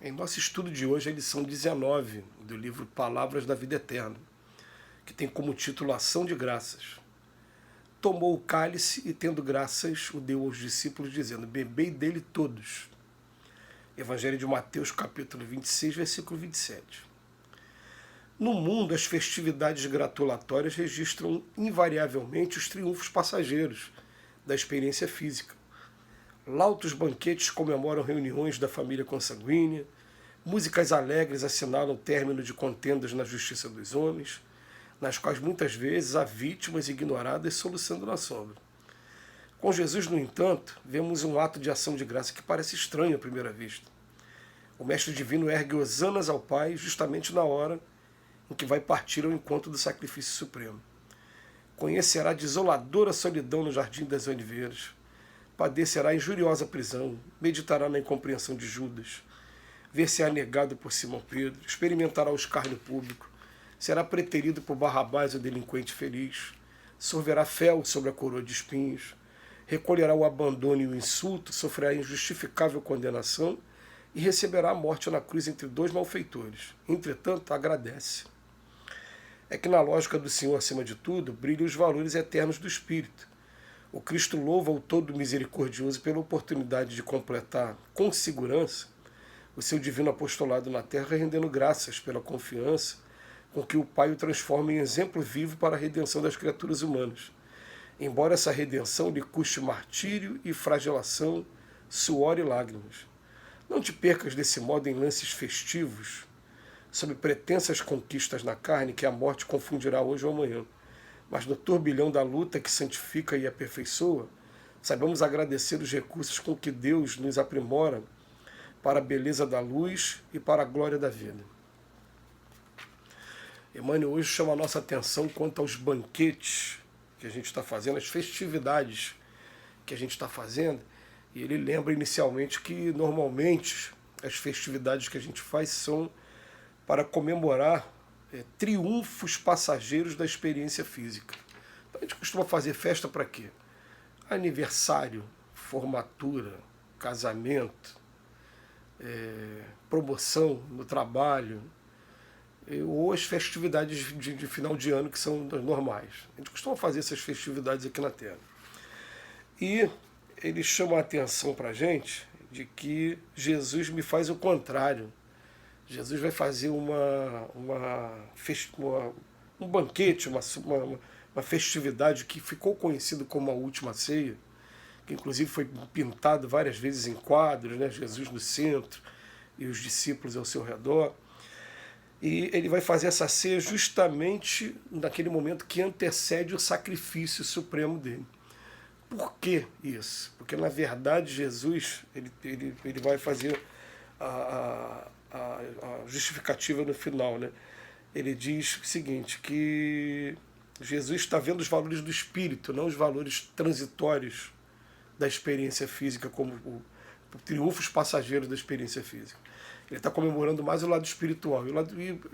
Em nosso estudo de hoje, a lição 19 do livro Palavras da Vida Eterna, que tem como título Ação de Graças. Tomou o cálice e, tendo graças, o deu aos discípulos, dizendo: bebei dele todos. Evangelho de Mateus, capítulo 26, versículo 27. No mundo, as festividades gratulatórias registram invariavelmente os triunfos passageiros da experiência física. Lautos banquetes comemoram reuniões da família consanguínea, músicas alegres assinalam o término de contendas na justiça dos homens, nas quais muitas vezes há vítimas ignoradas soluçando na sombra. Com Jesus, no entanto, vemos um ato de ação de graça que parece estranho à primeira vista. O Mestre Divino ergue hosanas ao Pai justamente na hora em que vai partir ao encontro do sacrifício supremo. Conhecerá a desoladora solidão no Jardim das Oliveiras, padecerá a injuriosa prisão, meditará na incompreensão de Judas, ver-se-á negado por Simão Pedro, experimentará o escárnio público, será preterido por Barrabás, o delinquente feliz, sorverá fel sobre a coroa de espinhos, recolherá o abandono e o insulto, sofrerá a injustificável condenação e receberá a morte na cruz entre dois malfeitores. Entretanto, agradece. É que na lógica do Senhor, acima de tudo, brilham os valores eternos do Espírito. O Cristo louva o todo misericordioso pela oportunidade de completar com segurança o seu divino apostolado na terra, rendendo graças pela confiança com que o Pai o transforma em exemplo vivo para a redenção das criaturas humanas. Embora essa redenção lhe custe martírio e flagelação, suor e lágrimas. Não te percas desse modo em lances festivos, sob pretensas conquistas na carne que a morte confundirá hoje ou amanhã. Mas no turbilhão da luta que santifica e aperfeiçoa, saibamos agradecer os recursos com que Deus nos aprimora para a beleza da luz e para a glória da vida. Emmanuel hoje chama a nossa atenção quanto aos banquetes que a gente está fazendo, as festividades que a gente está fazendo, e ele lembra inicialmente que normalmente as festividades que a gente faz são para comemorar triunfos passageiros da experiência física. Então a gente costuma fazer festa para quê? Aniversário, formatura, casamento, promoção no trabalho, ou as festividades de final de ano que são normais. A gente costuma fazer essas festividades aqui na Terra. E ele chama a atenção para a gente de que Jesus me faz o contrário. Jesus vai fazer um banquete, uma festividade que ficou conhecido como a Última Ceia, que inclusive foi pintado várias vezes em quadros, né? Jesus no centro e os discípulos ao seu redor. E ele vai fazer essa ceia justamente naquele momento que antecede o sacrifício supremo dele. Por que isso? Porque, na verdade, Jesus ele vai fazer a justificativa no final, né? Ele diz o seguinte, que Jesus está vendo os valores do espírito, não os valores transitórios da experiência física, como os triunfos passageiros da experiência física. Ele está comemorando mais o lado espiritual. E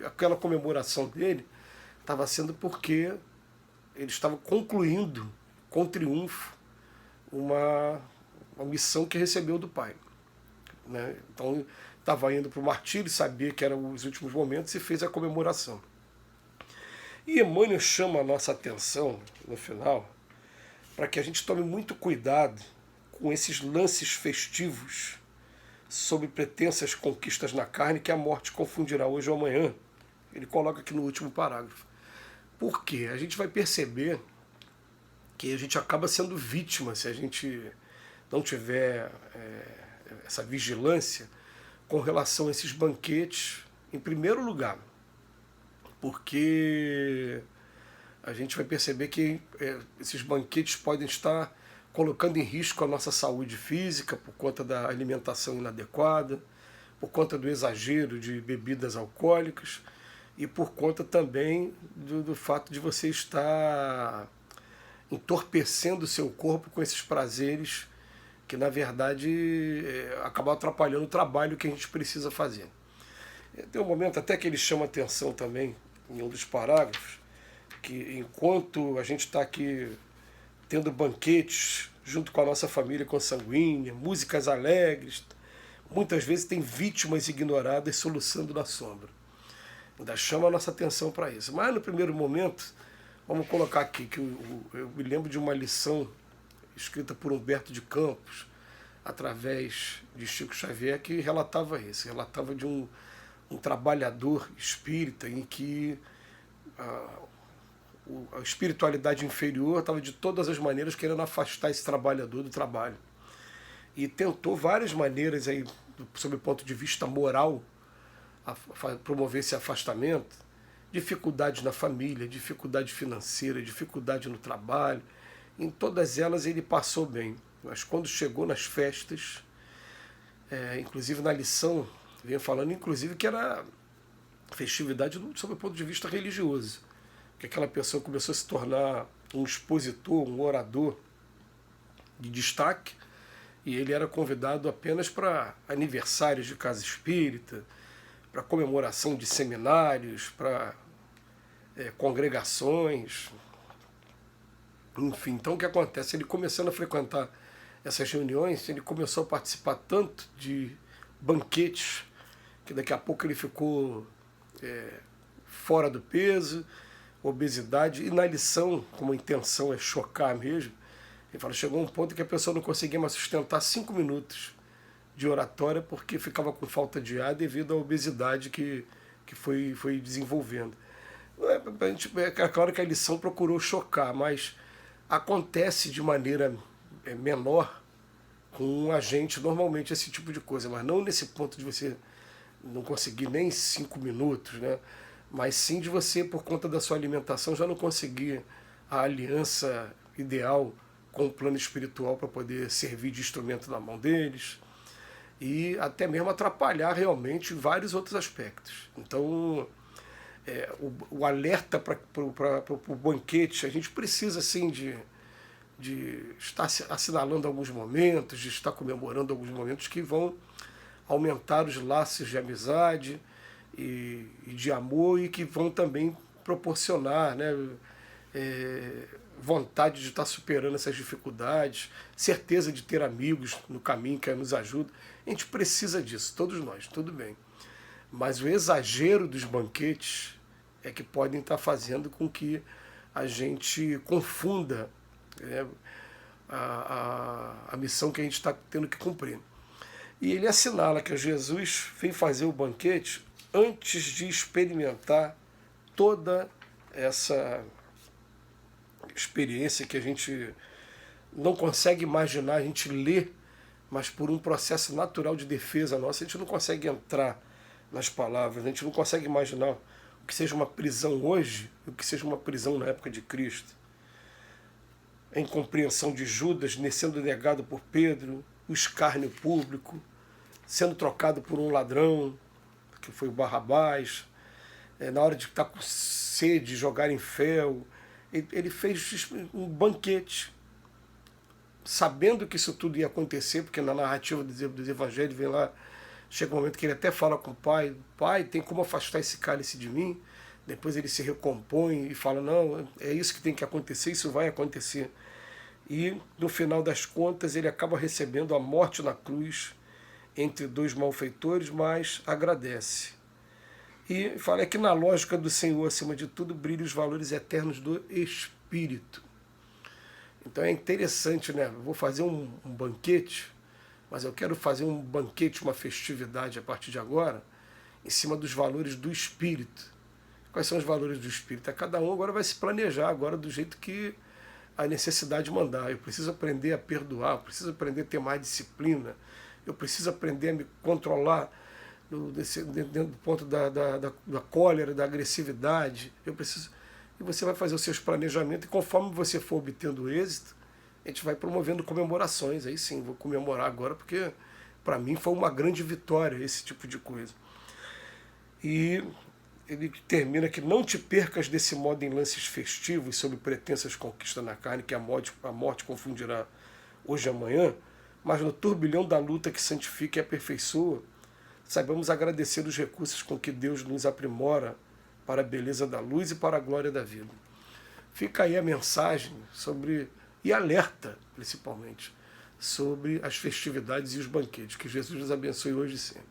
aquela comemoração dele estava sendo porque ele estava concluindo com triunfo uma missão que recebeu do Pai, né? Então, estava indo para o martírio, sabia que eram os últimos momentos e fez a comemoração. E Emmanuel chama a nossa atenção, no final, para que a gente tome muito cuidado com esses lances festivos sob pretensas conquistas na carne que a morte confundirá hoje ou amanhã. Ele coloca aqui no último parágrafo. Por quê? A gente vai perceber que a gente acaba sendo vítima se a gente não tiver essa vigilância com relação a esses banquetes, em primeiro lugar, porque a gente vai perceber que esses banquetes podem estar colocando em risco a nossa saúde física por conta da alimentação inadequada, por conta do exagero de bebidas alcoólicas e por conta também do fato de você estar entorpecendo o seu corpo com esses prazeres que, na verdade, acabam atrapalhando o trabalho que a gente precisa fazer. Tem um momento até que ele chama atenção também, em um dos parágrafos, que enquanto a gente está aqui tendo banquetes junto com a nossa família consanguínea, músicas alegres, muitas vezes tem vítimas ignoradas soluçando na sombra. Ainda chama a nossa atenção para isso. Mas no primeiro momento, vamos colocar aqui que eu me lembro de uma lição escrita por Humberto de Campos, através de Chico Xavier, que relatava isso. Relatava de um trabalhador espírita em que a espiritualidade inferior estava de todas as maneiras querendo afastar esse trabalhador do trabalho. E tentou várias maneiras, aí, sob o ponto de vista moral, promover esse afastamento. Dificuldades na família, dificuldade financeira, dificuldade no trabalho. Em todas elas ele passou bem. Mas quando chegou nas festas, inclusive na lição, vinha falando inclusive que era festividade sob o ponto de vista religioso. Que aquela pessoa começou a se tornar um expositor, um orador de destaque, e ele era convidado apenas para aniversários de casa espírita, para comemoração de seminários, para congregações, enfim. Então o que acontece? Ele começando a frequentar essas reuniões, ele começou a participar tanto de banquetes, que daqui a pouco ele ficou fora do peso, obesidade, e na lição, como a intenção é chocar mesmo, ele fala, chegou um ponto que a pessoa não conseguia mais sustentar 5 minutos de oratória porque ficava com falta de ar devido à obesidade que foi desenvolvendo. É claro que a lição procurou chocar, mas acontece de maneira menor com a gente normalmente esse tipo de coisa, mas não nesse ponto de você não conseguir nem 5 minutos, né? Mas sim de você, por conta da sua alimentação, já não conseguir a aliança ideal com o plano espiritual para poder servir de instrumento na mão deles, e até mesmo atrapalhar realmente vários outros aspectos. Então, o alerta para o banquete, a gente precisa sim de estar assinalando alguns momentos, de estar comemorando alguns momentos que vão aumentar os laços de amizade e de amor, e que vão também proporcionar, né, vontade de estar superando essas dificuldades, certeza de ter amigos no caminho que nos ajudam. A gente precisa disso, todos nós, tudo bem. Mas o exagero dos banquetes é que podem estar fazendo com que a gente confunda a missão que a gente está tendo que cumprir. E ele assinala que Jesus veio fazer o banquete antes de experimentar toda essa experiência que a gente não consegue imaginar, a gente lê, mas por um processo natural de defesa nossa, a gente não consegue entrar nas palavras, a gente não consegue imaginar o que seja uma prisão hoje e o que seja uma prisão na época de Cristo. A incompreensão de Judas sendo negado por Pedro, o escárnio público, sendo trocado por um ladrão, que foi o Barrabás, na hora de estar com sede, jogar em fel. Ele fez um banquete, sabendo que isso tudo ia acontecer, porque na narrativa dos evangelhos vem lá, chega um momento que ele até fala com o pai, pai, tem como afastar esse cálice de mim? Depois ele se recompõe e fala, não, é isso que tem que acontecer, isso vai acontecer. E no final das contas ele acaba recebendo a morte na cruz entre 2 malfeitores, mas agradece. E fala que na lógica do Senhor, acima de tudo, brilham os valores eternos do Espírito. Então é interessante, né? Eu vou fazer um banquete, mas eu quero fazer um banquete, uma festividade a partir de agora, em cima dos valores do Espírito. Quais são os valores do Espírito? Cada um agora vai se planejar agora do jeito que a necessidade mandar. Eu preciso aprender a perdoar, eu preciso aprender a ter mais disciplina, eu preciso aprender a me controlar dentro do ponto da cólera, da agressividade. Eu preciso. E você vai fazer os seus planejamentos, e conforme você for obtendo êxito, a gente vai promovendo comemorações. Aí sim, vou comemorar agora, porque para mim foi uma grande vitória esse tipo de coisa. E ele termina que não te percas desse modo em lances festivos sobre pretensas conquistas na carne, que a morte confundirá hoje e amanhã, mas no turbilhão da luta que santifica e aperfeiçoa, saibamos agradecer os recursos com que Deus nos aprimora para a beleza da luz e para a glória da vida. Fica aí a mensagem sobre, e alerta, principalmente, sobre as festividades e os banquetes. Que Jesus nos abençoe hoje e sempre.